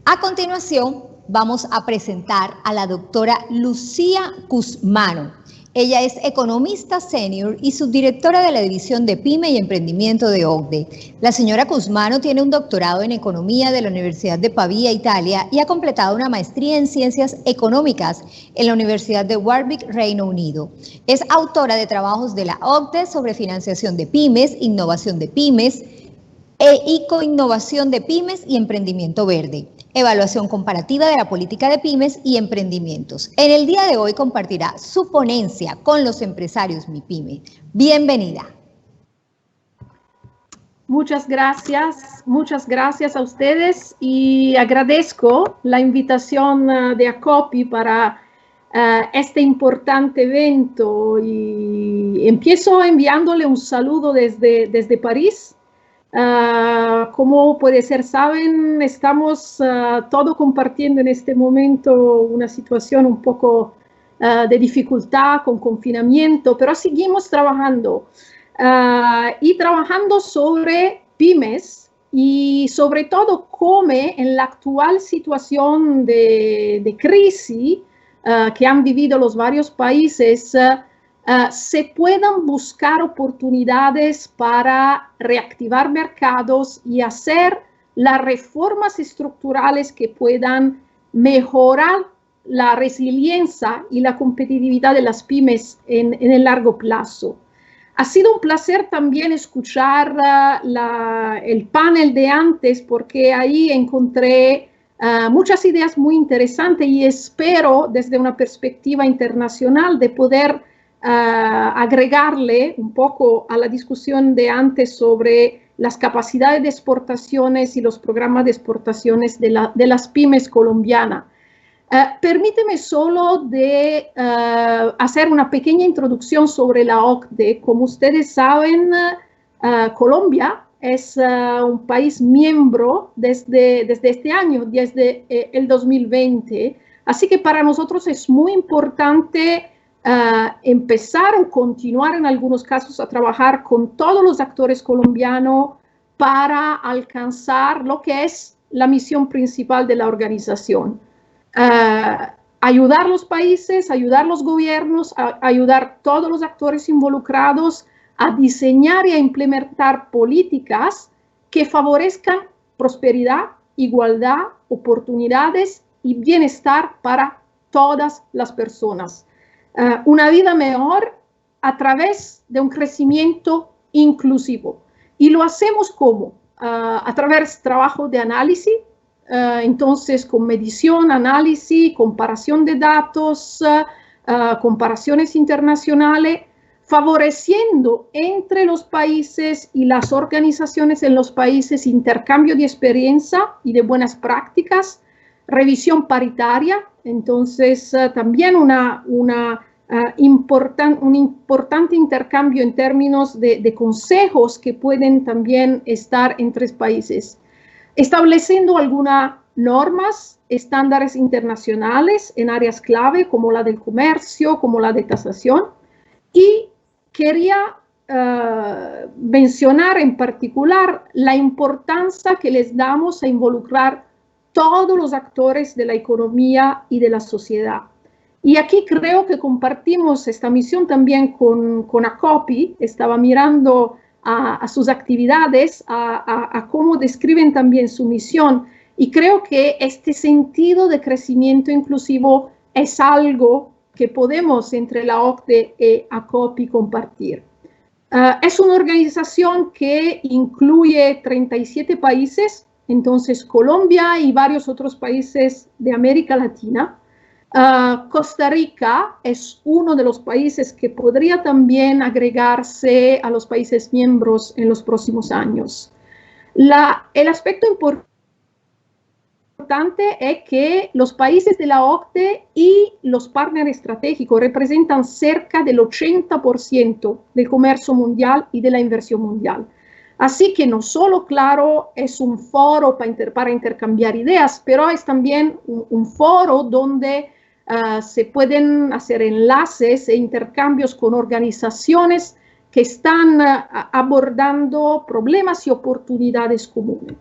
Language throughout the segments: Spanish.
A continuación, vamos a presentar a la doctora Lucía Cusmano. Ella es economista senior y subdirectora de la División de PYME y Emprendimiento de OCDE. La señora Cusmano tiene un doctorado en Economía de la Universidad de Pavía, Italia, y ha completado una maestría en Ciencias Económicas en la Universidad de Warwick, Reino Unido. Es autora de trabajos de la OCDE sobre financiación de pymes, innovación de pymes, ecoinnovación de pymes y emprendimiento verde. Evaluación comparativa de la política de pymes y emprendimientos. En el día de hoy compartirá su ponencia con los empresarios MIPYME. Bienvenida. Muchas gracias a ustedes y agradezco la invitación de ACOPI para este importante evento y empiezo enviándole un saludo desde París. Como puede ser, saben, estamos todos compartiendo en este momento una situación un poco de dificultad con confinamiento, pero seguimos trabajando y trabajando sobre pymes y sobre todo cómo en la actual situación de crisis que han vivido los varios países se puedan buscar oportunidades para reactivar mercados y hacer las reformas estructurales que puedan mejorar la resiliencia y la competitividad de las pymes en el largo plazo. Ha sido un placer también escuchar el panel de antes porque ahí encontré muchas ideas muy interesantes y espero desde una perspectiva internacional de poder agregarle un poco a la discusión de antes sobre las capacidades de exportaciones y los programas de exportaciones de las pymes colombianas. Permíteme solo de hacer una pequeña introducción sobre la OCDE. Como ustedes saben, Colombia es un país miembro desde este año, desde el 2020. Así que para nosotros es muy importante empezar o continuar en algunos casos a trabajar con todos los actores colombianos para alcanzar lo que es la misión principal de la organización. Ayudar los países, ayudar los gobiernos, ayudar todos los actores involucrados a diseñar y a implementar políticas que favorezcan prosperidad, igualdad, oportunidades y bienestar para todas las personas. Una vida mejor a través de un crecimiento inclusivo. Y lo hacemos ¿cómo? A través de trabajo de análisis, entonces con medición, análisis, comparación de datos, comparaciones internacionales, favoreciendo entre los países y las organizaciones en los países intercambio de experiencia y de buenas prácticas, revisión paritaria, entonces también un importante intercambio en términos de consejos que pueden también estar entre países, estableciendo algunas normas, estándares internacionales en áreas clave como la del comercio, como la de tasación, y quería mencionar en particular la importancia que les damos a involucrar todos los actores de la economía y de la sociedad. Y aquí creo que compartimos esta misión también con ACOPI. Estaba mirando a sus actividades, a cómo describen también su misión. Y creo que este sentido de crecimiento inclusivo es algo que podemos entre la OCDE y ACOPI compartir. Es una organización que incluye 37 países, entonces Colombia y varios otros países de América Latina. Costa Rica es uno de los países que podría también agregarse a los países miembros en los próximos años. El aspecto importante es que los países de la OCDE y los partners estratégicos representan cerca del 80% del comercio mundial y de la inversión mundial. Así que no solo, claro, es un foro para intercambiar ideas, pero es también un foro donde se pueden hacer enlaces e intercambios con organizaciones que están abordando problemas y oportunidades comunes.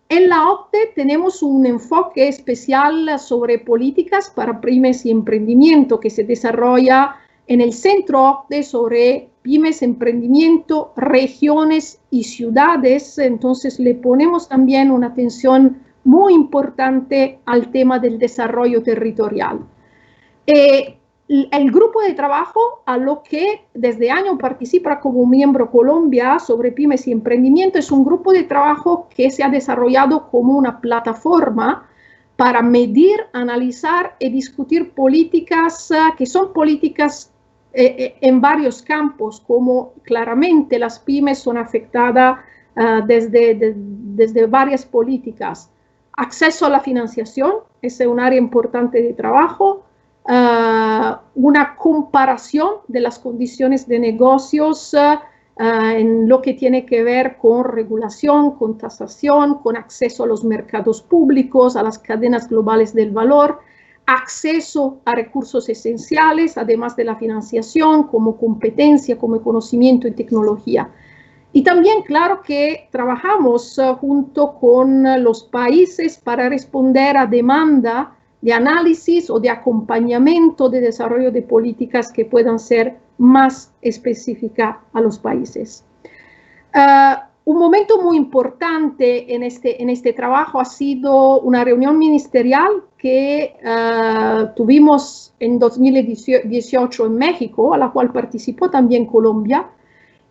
En la OCDE tenemos un enfoque especial sobre políticas para pymes y emprendimiento que se desarrolla en el Centro OCDE sobre pymes, emprendimiento, regiones y ciudades. Entonces le ponemos también una atención muy importante al tema del desarrollo territorial. El grupo de trabajo a lo que desde año participa como miembro Colombia sobre pymes y emprendimiento es un grupo de trabajo que se ha desarrollado como una plataforma para medir, analizar y discutir políticas que son políticas en varios campos, como claramente las pymes son afectadas desde varias políticas. Acceso a la financiación es un área importante de trabajo. Una comparación de las condiciones de negocios en lo que tiene que ver con regulación, con tasación, con acceso a los mercados públicos, a las cadenas globales del valor, acceso a recursos esenciales, además de la financiación, como competencia, como conocimiento y tecnología. Y también, claro, que trabajamos junto con los países para responder a demanda de análisis o de acompañamiento de desarrollo de políticas que puedan ser más específicas a los países. Un momento muy importante en este trabajo ha sido una reunión ministerial que tuvimos en 2018 en México, a la cual participó también Colombia,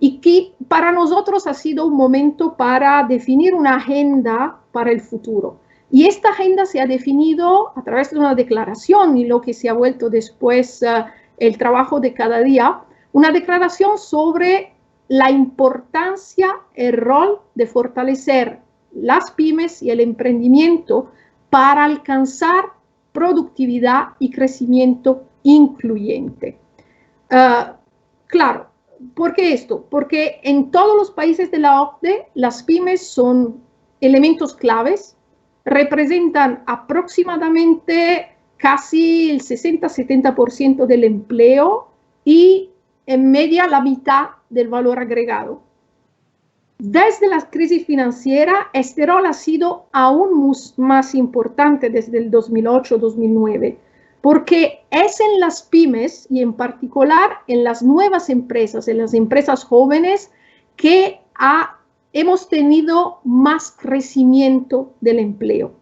y que para nosotros ha sido un momento para definir una agenda para el futuro. Y esta agenda se ha definido a través de una declaración y lo que se ha vuelto después el trabajo de cada día, una declaración sobre la importancia, el rol de fortalecer las pymes y el emprendimiento para alcanzar productividad y crecimiento incluyente. Claro, ¿por qué esto? Porque en todos los países de la OCDE las pymes son elementos claves, representan aproximadamente casi el 60-70% del empleo y en media la mitad del valor agregado. Desde la crisis financiera, este rol ha sido aún más importante desde el 2008-2009, porque es en las pymes y en particular en las nuevas empresas, en las empresas jóvenes, que hemos tenido más crecimiento del empleo.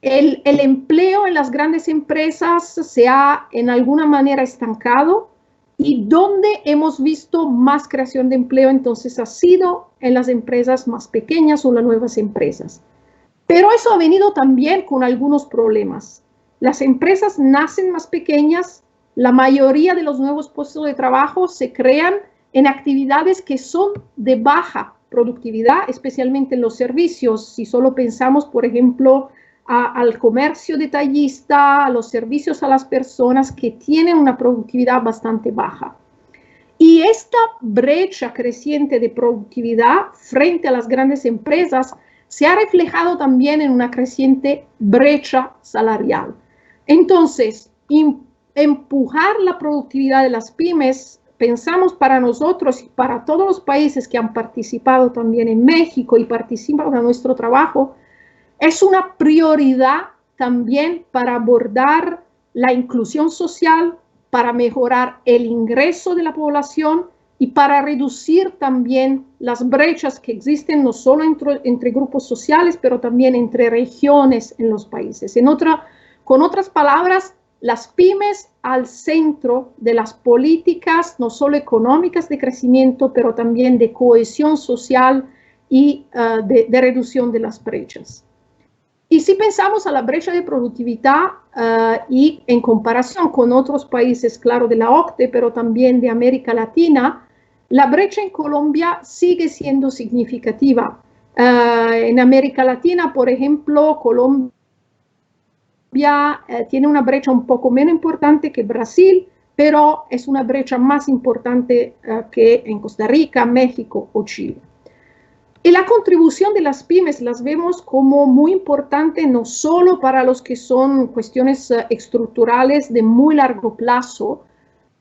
El empleo en las grandes empresas se ha en alguna manera estancado y donde hemos visto más creación de empleo entonces ha sido en las empresas más pequeñas o las nuevas empresas. Pero eso ha venido también con algunos problemas. Las empresas nacen más pequeñas, la mayoría de los nuevos puestos de trabajo se crean en actividades que son de baja productividad, especialmente en los servicios. Si solo pensamos, por ejemplo, al comercio detallista, a los servicios a las personas que tienen una productividad bastante baja. Y esta brecha creciente de productividad frente a las grandes empresas se ha reflejado también en una creciente brecha salarial. Entonces, empujar la productividad de las pymes, pensamos para nosotros y para todos los países que han participado también en México y participan en nuestro trabajo, es una prioridad también para abordar la inclusión social, para mejorar el ingreso de la población y para reducir también las brechas que existen no solo entre grupos sociales, pero también entre regiones en los países. Con otras palabras, las pymes al centro de las políticas, no solo económicas de crecimiento, pero también de cohesión social y de reducción de las brechas. Y si pensamos a la brecha de productividad y en comparación con otros países, claro, de la OCDE, pero también de América Latina, la brecha en Colombia sigue siendo significativa. En América Latina, por ejemplo, Colombia tiene una brecha un poco menos importante que Brasil, pero es una brecha más importante que en Costa Rica, México o Chile. Y la contribución de las pymes las vemos como muy importante no solo para los que son cuestiones estructurales de muy largo plazo,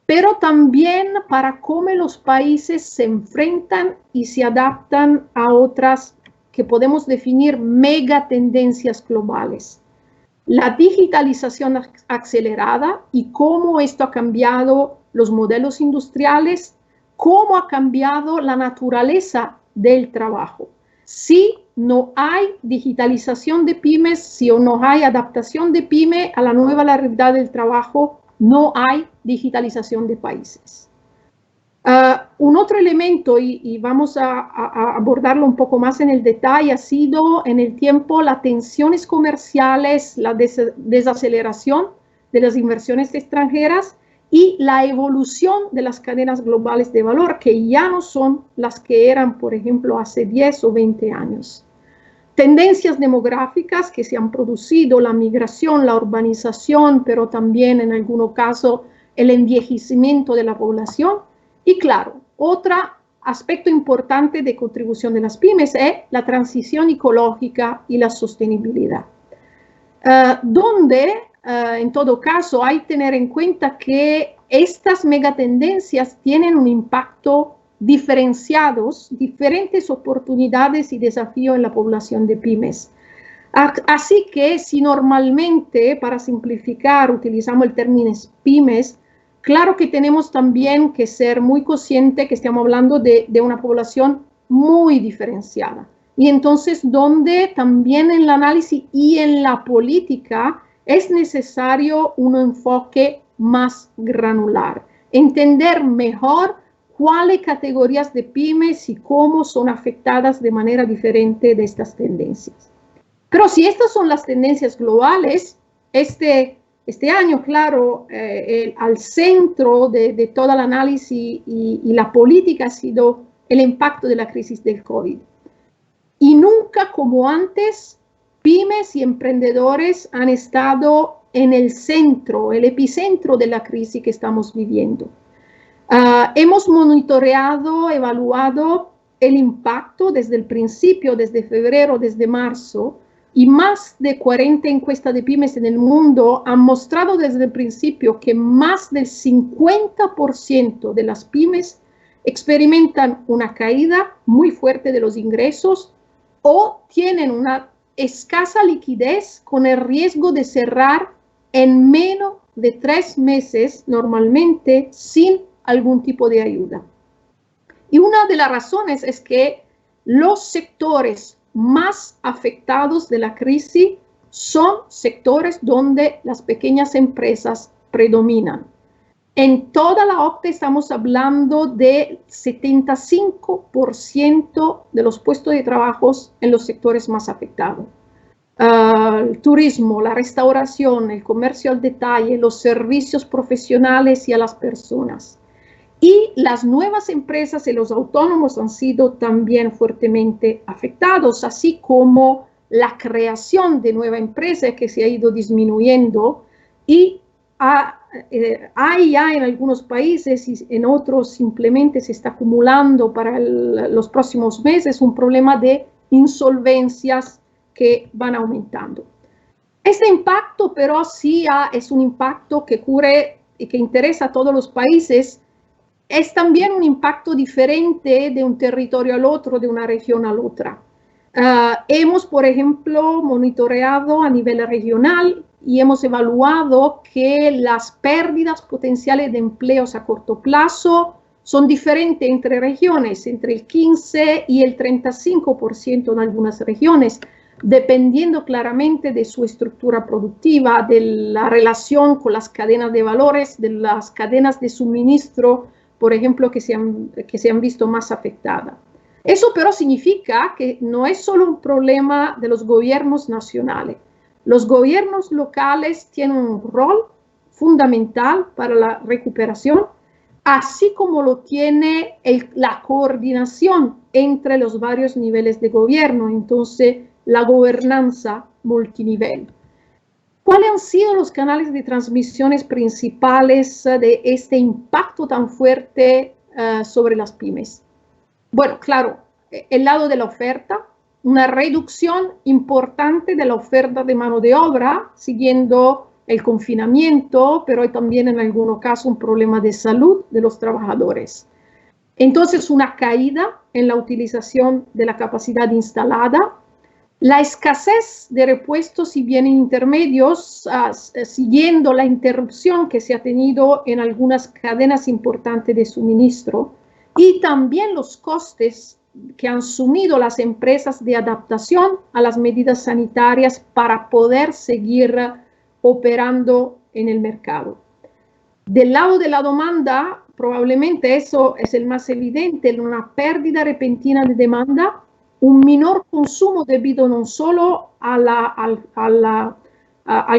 pero también para cómo los países se enfrentan y se adaptan a otras que podemos definir megatendencias globales. La digitalización acelerada y cómo esto ha cambiado los modelos industriales, cómo ha cambiado la naturaleza del trabajo. Si no hay digitalización de pymes, si no hay adaptación de pyme a la nueva realidad del trabajo, no hay digitalización de países. Un otro elemento, y vamos a abordarlo un poco más en el detalle, ha sido en el tiempo las tensiones comerciales, la desaceleración de las inversiones extranjeras y la evolución de las cadenas globales de valor, que ya no son las que eran, por ejemplo, hace 10 o 20 años. Tendencias demográficas que se han producido, la migración, la urbanización, pero también en algunos casos el envejecimiento de la población. Y claro, otro aspecto importante de contribución de las pymes es la transición ecológica y la sostenibilidad, donde en todo caso hay que tener en cuenta que estas megatendencias tienen un impacto diferenciados, diferentes oportunidades y desafíos en la población de pymes. Así que si normalmente, para simplificar, utilizamos el término pymes, claro que tenemos también que ser muy conscientes que estamos hablando de una población muy diferenciada. Y entonces, donde también en el análisis y en la política es necesario un enfoque más granular. Entender mejor cuáles categorías de pymes y cómo son afectadas de manera diferente de estas tendencias. Pero si estas son las tendencias globales, este año, claro, al centro de todo el análisis y la política ha sido el impacto de la crisis del COVID. Y nunca como antes, pymes y emprendedores han estado en el centro, el epicentro de la crisis que estamos viviendo. Hemos monitoreado, evaluado el impacto desde el principio, desde febrero, desde marzo, y más de 40 encuestas de pymes en el mundo han mostrado desde el principio que más del 50% de las pymes experimentan una caída muy fuerte de los ingresos o tienen una escasa liquidez con el riesgo de cerrar en menos de 3 meses normalmente sin algún tipo de ayuda. Y una de las razones es que los sectores más afectados de la crisis son sectores donde las pequeñas empresas predominan. En toda la OCDE estamos hablando de 75% de los puestos de trabajo en los sectores más afectados. El turismo, la restauración, el comercio al detalle, los servicios profesionales y a las personas. Y las nuevas empresas y los autónomos han sido también fuertemente afectados, así como la creación de nuevas empresas que se ha ido disminuyendo y hay ya en algunos países y en otros simplemente se está acumulando para los próximos meses un problema de insolvencias que van aumentando. Este impacto, pero sí es un impacto que cubre y que interesa a todos los países. Es también un impacto diferente de un territorio al otro, de una región a la otra. Hemos, por ejemplo, monitoreado a nivel regional y hemos evaluado que las pérdidas potenciales de empleos a corto plazo son diferentes entre regiones, entre el 15 y el 35% en algunas regiones, dependiendo claramente de su estructura productiva, de la relación con las cadenas de valores, de las cadenas de suministro, por ejemplo, que se han visto más afectadas. Eso pero significa que no es solo un problema de los gobiernos nacionales. Los gobiernos locales tienen un rol fundamental para la recuperación, así como lo tiene la coordinación entre los varios niveles de gobierno, entonces la gobernanza multinivel. ¿Cuáles han sido los canales de transmisiones principales de este impacto tan fuerte sobre las pymes? Bueno, claro, el lado de la oferta, una reducción importante de la oferta de mano de obra, siguiendo el confinamiento, pero también en algunos casos un problema de salud de los trabajadores. Entonces, una caída en la utilización de la capacidad instalada, la escasez de repuestos y bienes intermedios, siguiendo la interrupción que se ha tenido en algunas cadenas importantes de suministro, y también los costes que han asumido las empresas de adaptación a las medidas sanitarias para poder seguir operando en el mercado. Del lado de la demanda, probablemente eso es el más evidente, una pérdida repentina de demanda, un menor consumo debido no solo al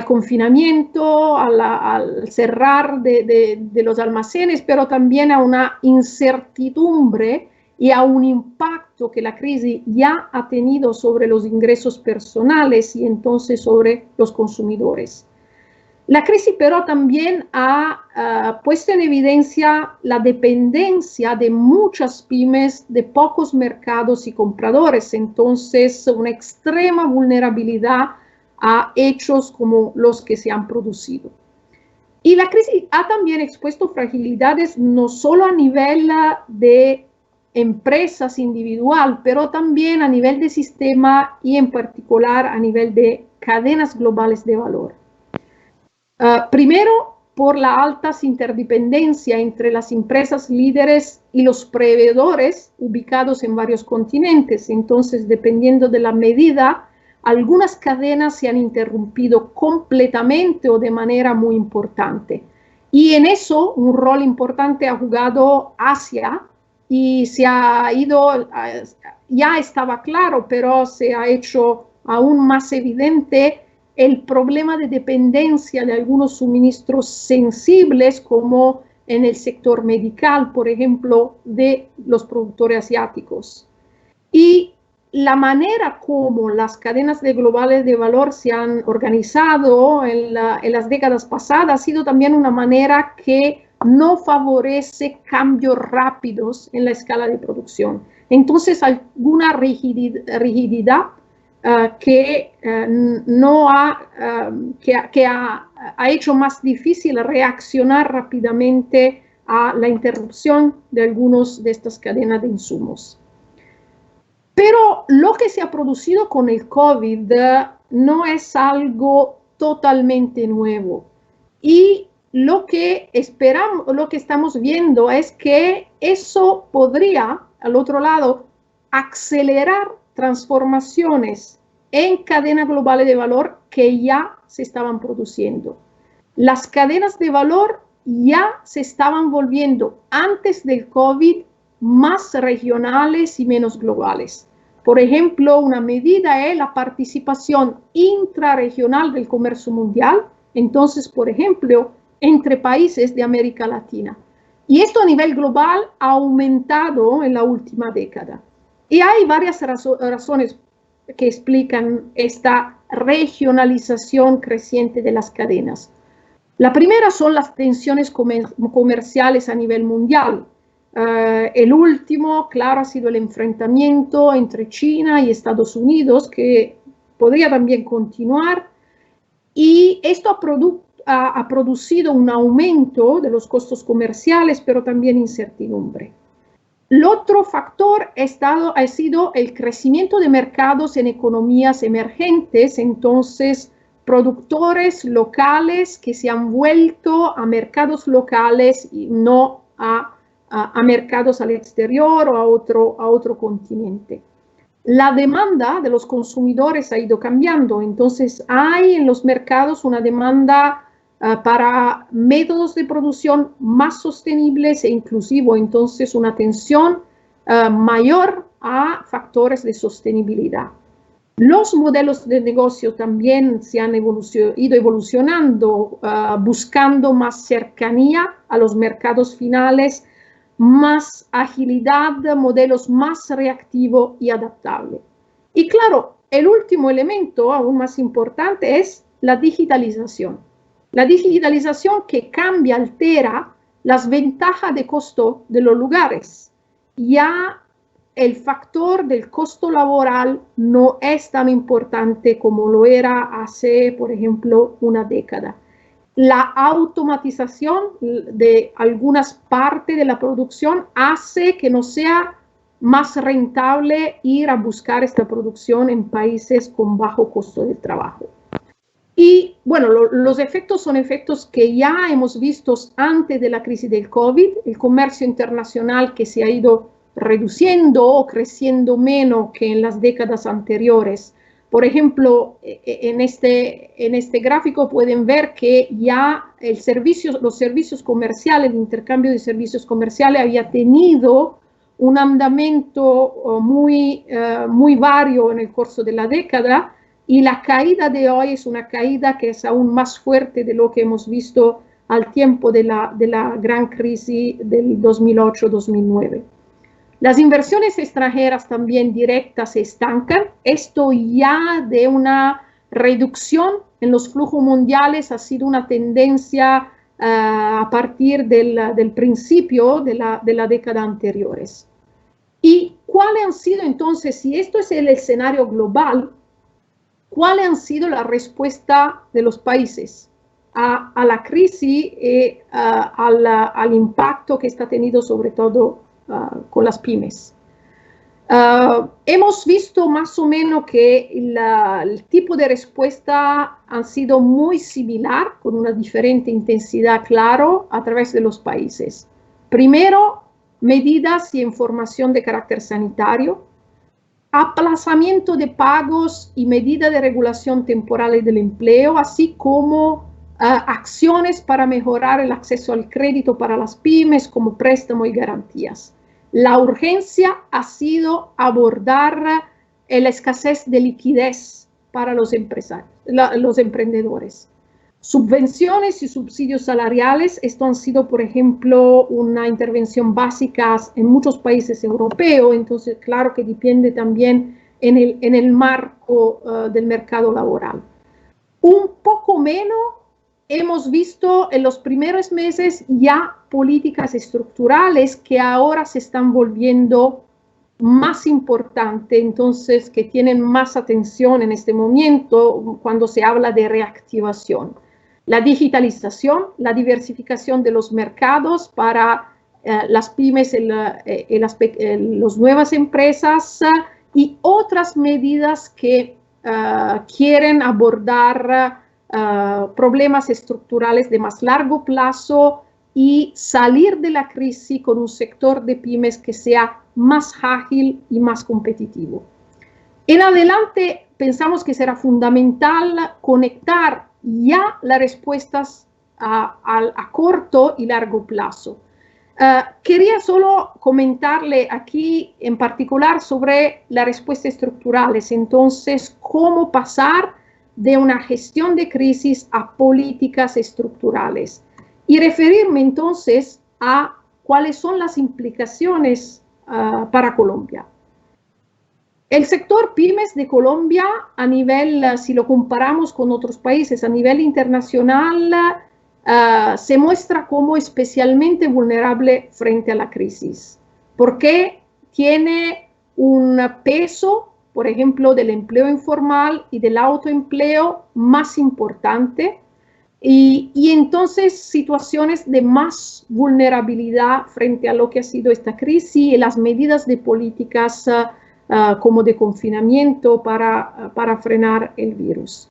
confinamiento, al cerrar de los almacenes, pero también a una incertidumbre y a un impacto que la crisis ya ha tenido sobre los ingresos personales y entonces sobre los consumidores. La crisis pero también ha puesto en evidencia la dependencia de muchas pymes de pocos mercados y compradores, entonces una extrema vulnerabilidad a hechos como los que se han producido. Y la crisis ha también expuesto fragilidades no solo a nivel de empresas individual, pero también a nivel de sistema y en particular a nivel de cadenas globales de valor. Primero, por la alta interdependencia entre las empresas líderes y los proveedores ubicados en varios continentes. Entonces, dependiendo de la medida, algunas cadenas se han interrumpido completamente o de manera muy importante. Y en eso un rol importante ha jugado Asia, y se ha ido, ya estaba claro, pero se ha hecho aún más evidente el problema de dependencia de algunos suministros sensibles, como en el sector medical, por ejemplo, de los productores asiáticos. Y la manera como las cadenas globales de valor se han organizado en las décadas pasadas ha sido también una manera que no favorece cambios rápidos en la escala de producción. Entonces, alguna rigididad que ha hecho más difícil reaccionar rápidamente a la interrupción de algunas de estas cadenas de insumos. Pero lo que se ha producido con el COVID no es algo totalmente nuevo. Y lo que estamos viendo es que eso podría, al otro lado, acelerar transformaciones en cadenas globales de valor que ya se estaban produciendo. Las cadenas de valor ya se estaban volviendo antes del COVID más regionales y menos globales. Por ejemplo, una medida es la participación intrarregional del comercio mundial, entonces, por ejemplo, entre países de América Latina. Y esto a nivel global ha aumentado en la última década. Y hay varias razones que explican esta regionalización creciente de las cadenas. La primera son las tensiones comerciales a nivel mundial. El último, claro, ha sido el enfrentamiento entre China y Estados Unidos, que podría también continuar. Y esto ha producido un aumento de los costos comerciales, pero también incertidumbre. El otro factor ha sido el crecimiento de mercados en economías emergentes, entonces productores locales que se han vuelto a mercados locales y no a mercados al exterior o a otro continente. La demanda de los consumidores ha ido cambiando, entonces hay en los mercados una demanda para métodos de producción más sostenibles e inclusivos, entonces una atención mayor a factores de sostenibilidad. Los modelos de negocio también se han ido evolucionando, buscando más cercanía a los mercados finales, más agilidad, modelos más reactivos y adaptables. Y claro, el último elemento, aún más importante, es la digitalización. La digitalización que cambia, altera las ventajas de costo de los lugares. Ya el factor del costo laboral no es tan importante como lo era hace, por ejemplo, una década. la automatización de algunas partes de la producción hace que no sea más rentable ir a buscar esta producción en países con bajo costo de trabajo. Y bueno, los efectos son efectos que ya hemos visto antes de la crisis del COVID, el comercio internacional que se ha ido reduciendo o creciendo menos que en las décadas anteriores. Por ejemplo, en este gráfico pueden ver que ya los servicios comerciales, el intercambio de servicios comerciales había tenido un andamento muy vario en el curso de la década, y la caída de hoy es una caída que es aún más fuerte de lo que hemos visto al tiempo de la gran crisis del 2008-2009. Las inversiones extranjeras también directas se estancan. Esto ya de una reducción en los flujos mundiales ha sido una tendencia a partir del principio de la década anteriores. ¿Y cuáles han sido entonces, si esto es el escenario global, cuáles han sido la respuesta de los países a la crisis y al impacto que está teniendo sobre todo con las pymes? Hemos visto más o menos que el tipo de respuesta han sido muy similar, con una diferente intensidad, claro, a través de los países. Primero, medidas y información de carácter sanitario, aplazamiento de pagos y medidas de regulación temporal del empleo, así como acciones para mejorar el acceso al crédito para las pymes, como préstamo y garantías. La urgencia ha sido abordar la escasez de liquidez para los emprendedores. Subvenciones y subsidios salariales, esto han sido, por ejemplo, una intervención básica en muchos países europeos, entonces claro que depende también en el marco del mercado laboral. Un poco menos hemos visto en los primeros meses ya políticas estructurales que ahora se están volviendo más importantes, entonces que tienen más atención en este momento cuando se habla de reactivación. La digitalización, la diversificación de los mercados para las pymes, las nuevas empresas y otras medidas que quieren abordar problemas estructurales de más largo plazo y salir de la crisis con un sector de pymes que sea más ágil y más competitivo. En adelante pensamos que será fundamental conectar ya las respuestas a corto y largo plazo. Quería solo comentarle aquí en particular sobre las respuestas estructurales, entonces cómo pasar de una gestión de crisis a políticas estructurales y referirme entonces a cuáles son las implicaciones para Colombia. El sector pymes de Colombia, a nivel, si lo comparamos con otros países, a nivel internacional, se muestra como especialmente vulnerable frente a la crisis, porque tiene un peso, por ejemplo, del empleo informal y del autoempleo más importante, y entonces situaciones de más vulnerabilidad frente a lo que ha sido esta crisis y las medidas de políticas como de confinamiento para frenar el virus.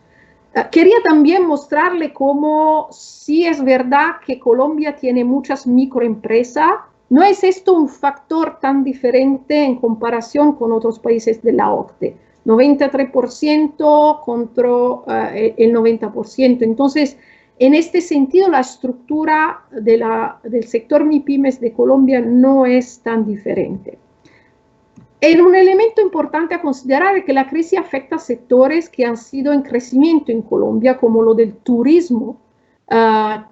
Quería también mostrarle cómo sí es verdad que Colombia tiene muchas microempresas. No es esto un factor tan diferente en comparación con otros países de la OCDE. 93% contra el 90%. Entonces, en este sentido, la estructura del sector MIPYMES de Colombia no es tan diferente. Un elemento importante a considerar es que la crisis afecta a sectores que han sido en crecimiento en Colombia, como lo del turismo,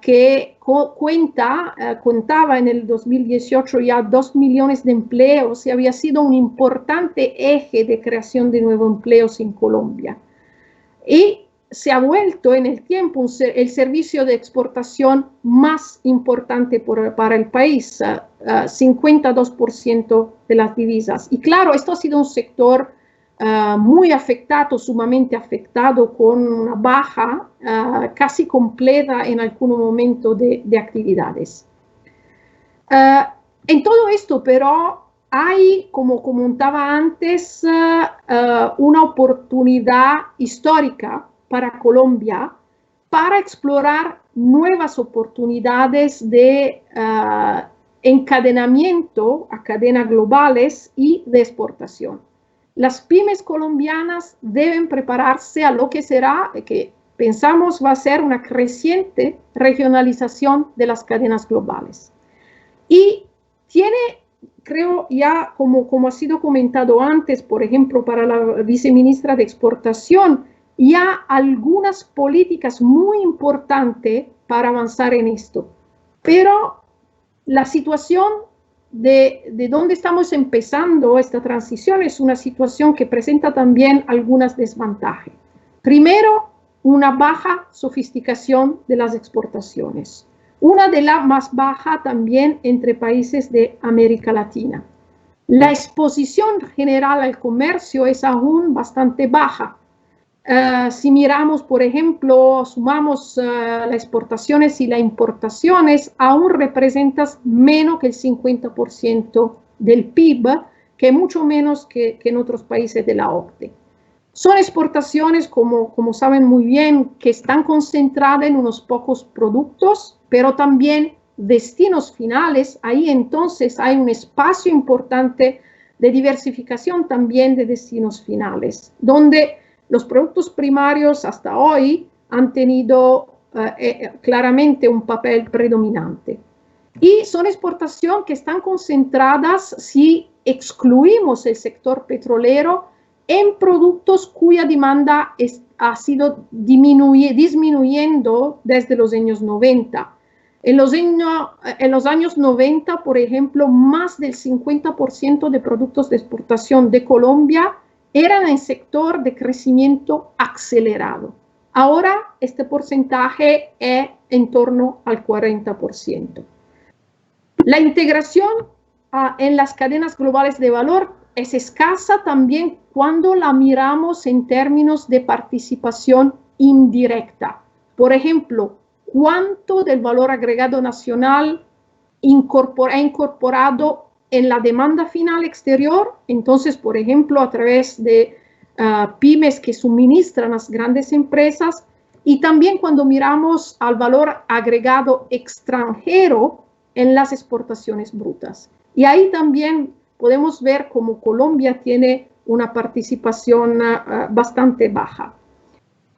que contaba en el 2018 ya 2 millones de empleos y había sido un importante eje de creación de nuevos empleos en Colombia. Y se ha vuelto en el tiempo el servicio de exportación más importante para el país, 52% de las divisas. Y claro, esto ha sido un sector muy afectado, sumamente afectado, con una baja casi completa en algún momento de actividades. En todo esto, pero hay, como comentaba antes, una oportunidad histórica para Colombia para explorar nuevas oportunidades de encadenamiento a cadenas globales y de exportación. Las pymes colombianas deben prepararse a lo que será, que pensamos va a ser una creciente regionalización de las cadenas globales. Y tiene, creo, ya como ha sido comentado antes, por ejemplo, para la viceministra de Exportación, ya algunas políticas muy importantes para avanzar en esto. Pero la situación de donde estamos empezando esta transición es una situación que presenta también algunas desventajas. Primero, una baja sofisticación de las exportaciones. Una de las más bajas también entre países de América Latina. La exposición general al comercio es aún bastante baja. Si miramos, por ejemplo, sumamos las exportaciones y las importaciones, aún representan menos que el 50% del PIB, que es mucho menos que en otros países de la OCDE. Son exportaciones, como saben muy bien, que están concentradas en unos pocos productos, pero también destinos finales. Ahí entonces hay un espacio importante de diversificación también de destinos finales, donde los productos primarios hasta hoy han tenido claramente un papel predominante. Y son exportaciones que están concentradas, si excluimos el sector petrolero, en productos cuya demanda ha sido disminuyendo desde los años 90. En los años 90, por ejemplo, más del 50% de productos de exportación de Colombia eran en sector de crecimiento acelerado. Ahora este porcentaje es en torno al 40%. La integración en las cadenas globales de valor es escasa también cuando la miramos en términos de participación indirecta. Por ejemplo, ¿cuánto del valor agregado nacional ha incorporado en la demanda final exterior? Entonces, por ejemplo, a través de pymes que suministran a las grandes empresas, y también cuando miramos al valor agregado extranjero en las exportaciones brutas. Y ahí también podemos ver cómo Colombia tiene una participación bastante baja.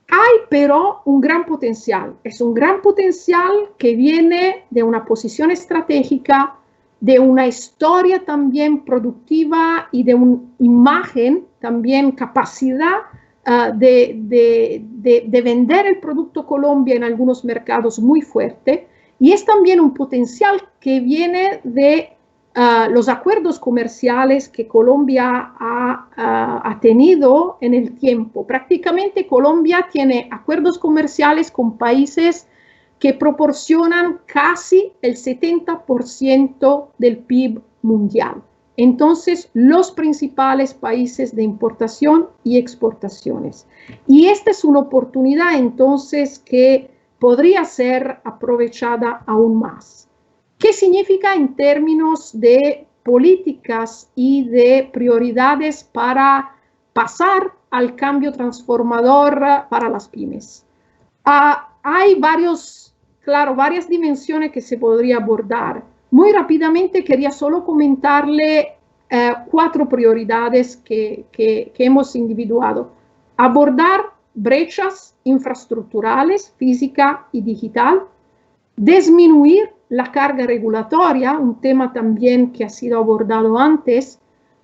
Hay, pero, un gran potencial. Es un gran potencial que viene de una posición estratégica, de una historia también productiva y de una imagen, también capacidad de vender el producto Colombia en algunos mercados muy fuerte. Y es también un potencial que viene de los acuerdos comerciales que Colombia ha tenido en el tiempo. Prácticamente Colombia tiene acuerdos comerciales con países que proporcionan casi el 70% del PIB mundial. Entonces, los principales países de importación y exportaciones. Y esta es una oportunidad entonces que podría ser aprovechada aún más. ¿Qué significa en términos de políticas y de prioridades para pasar al cambio transformador para las pymes? Hay varias dimensiones que se podría abordar. Muy rápidamente quería solo comentarle 4 prioridades que hemos individuado. Abordar brechas infraestructurales, física y digital. Disminuir la carga regulatoria, un tema también que ha sido abordado antes.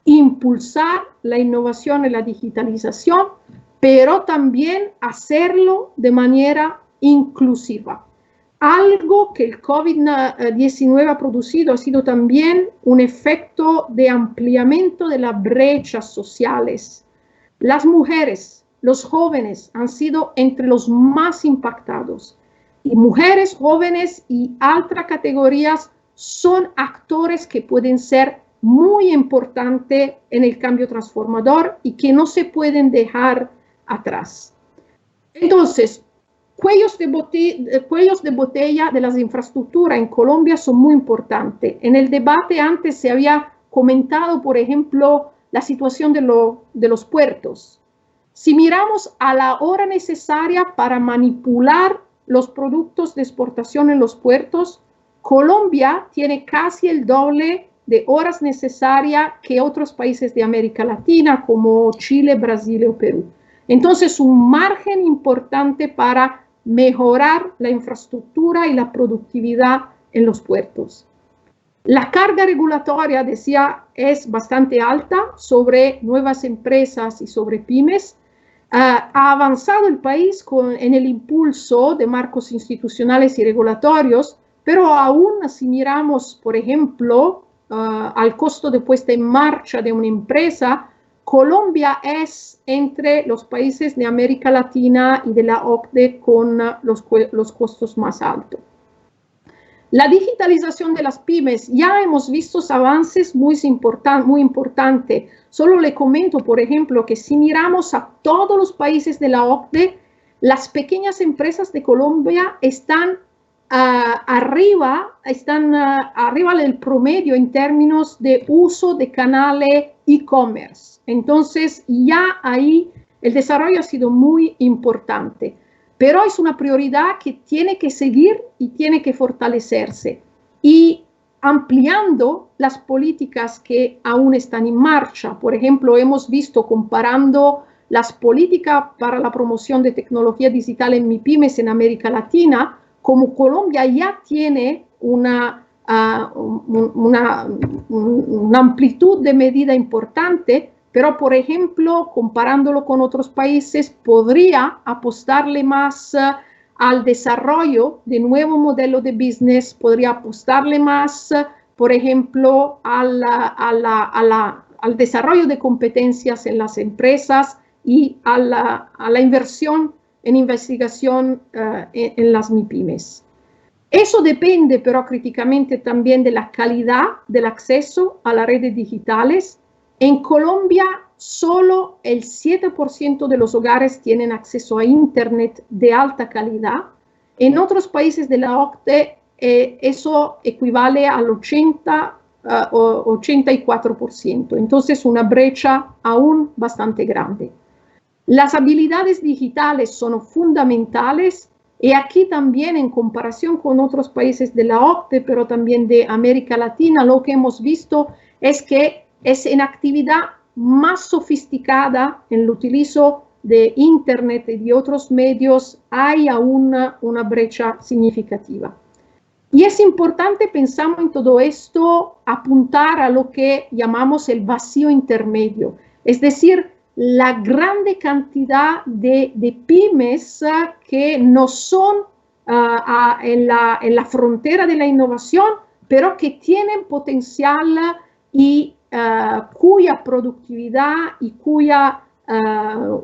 Impulsar la innovación y la digitalización, pero también hacerlo de manera inclusiva. Algo que el COVID-19 ha producido ha sido también un efecto de ampliamiento de las brechas sociales. Las mujeres, los jóvenes han sido entre los más impactados. Y mujeres, jóvenes y altas categorías son actores que pueden ser muy importante en el cambio transformador y que no se pueden dejar atrás. Entonces, cuellos de botella de las infraestructuras en Colombia son muy importantes. En el debate antes se había comentado, por ejemplo, la situación de los puertos. Si miramos a la hora necesaria para manipular los productos de exportación en los puertos, Colombia tiene casi el doble de horas necesarias que otros países de América Latina como Chile, Brasil o Perú. Entonces, un margen importante para mejorar la infraestructura y la productividad en los puertos. La carga regulatoria, decía, es bastante alta sobre nuevas empresas y sobre pymes. Ha avanzado el país en el impulso de marcos institucionales y regulatorios, pero aún si miramos, por ejemplo, al costo de puesta en marcha de una empresa, Colombia es entre los países de América Latina y de la OCDE con los costos más altos. La digitalización de las pymes, ya hemos visto avances muy importantes. Solo le comento, por ejemplo, que si miramos a todos los países de la OCDE, las pequeñas empresas de Colombia están arriba del promedio en términos de uso de canales e-commerce. Entonces, ya ahí el desarrollo ha sido muy importante. Pero es una prioridad que tiene que seguir y tiene que fortalecerse. Y ampliando las políticas que aún están en marcha. Por ejemplo, hemos visto comparando las políticas para la promoción de tecnología digital en MIPYMES en América Latina, como Colombia ya tiene una amplitud de medida importante, pero, por ejemplo, comparándolo con otros países, podría apostarle más al desarrollo de nuevo modelo de business, podría apostarle más, por ejemplo, al desarrollo de competencias en las empresas y a la inversión en investigación en las MIPYMES. Eso depende, pero críticamente también de la calidad del acceso a las redes digitales. En Colombia, solo el 7% de los hogares tienen acceso a Internet de alta calidad. En otros países de la OCDE, eso equivale al 84%. Entonces, una brecha aún bastante grande. Las habilidades digitales son fundamentales y aquí también, en comparación con otros países de la OCDE, pero también de América Latina, lo que hemos visto es que es en actividad más sofisticada en el utilizo de Internet y de otros medios, hay aún una brecha significativa. Y es importante, pensamos en todo esto, apuntar a lo que llamamos el vacío intermedio, es decir, la grande cantidad de pymes que no son en la frontera de la innovación, pero que tienen potencial y cuya productividad y cuya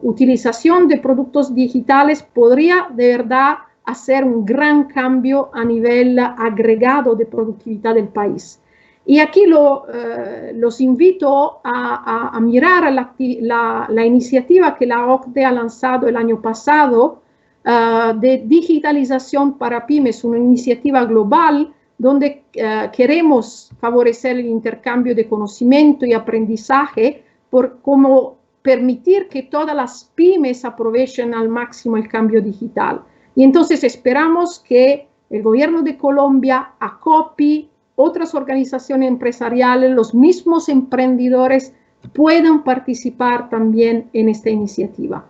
utilización de productos digitales podría de verdad hacer un gran cambio a nivel agregado de productividad del país. Y aquí los invito a mirar la iniciativa que la OCDE ha lanzado el año pasado de digitalización para pymes, una iniciativa global donde queremos favorecer el intercambio de conocimiento y aprendizaje por cómo permitir que todas las pymes aprovechen al máximo el cambio digital. Y entonces esperamos que el gobierno de Colombia, ACOPI, otras organizaciones empresariales, los mismos emprendedores puedan participar también en esta iniciativa.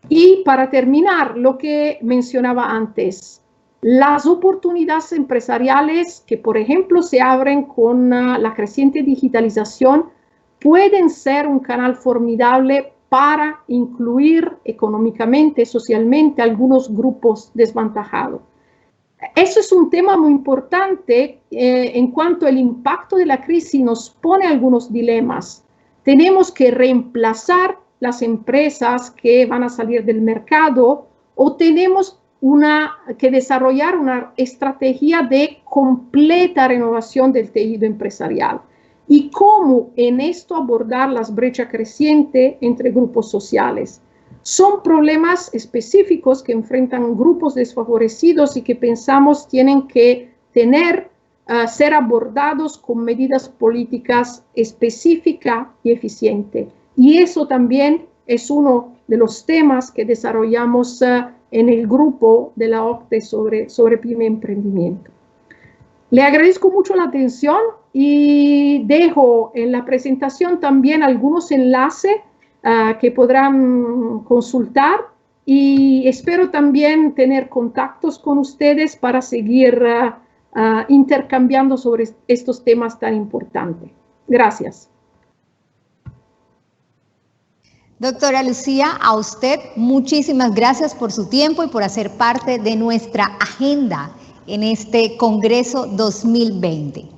Y para terminar, lo que mencionaba antes, las oportunidades empresariales que, por ejemplo, se abren con la creciente digitalización pueden ser un canal formidable para incluir económicamente, socialmente, algunos grupos desventajados. Eso es un tema muy importante en cuanto al impacto de la crisis nos pone algunos dilemas. Tenemos que reemplazar las empresas que van a salir del mercado o tenemos que desarrollar una estrategia de completa renovación del tejido empresarial. y cómo en esto abordar las brechas crecientes entre grupos sociales. Son problemas específicos que enfrentan grupos desfavorecidos y que pensamos tienen que ser abordados con medidas políticas específicas y eficientes. Y eso también es uno de los temas que desarrollamos en el grupo de la OCDE sobre PYME emprendimiento. Le agradezco mucho la atención y dejo en la presentación también algunos enlaces que podrán consultar y espero también tener contactos con ustedes para seguir intercambiando sobre estos temas tan importantes. Gracias. Doctora Lucía, a usted muchísimas gracias por su tiempo y por hacer parte de nuestra agenda en este Congreso 2020.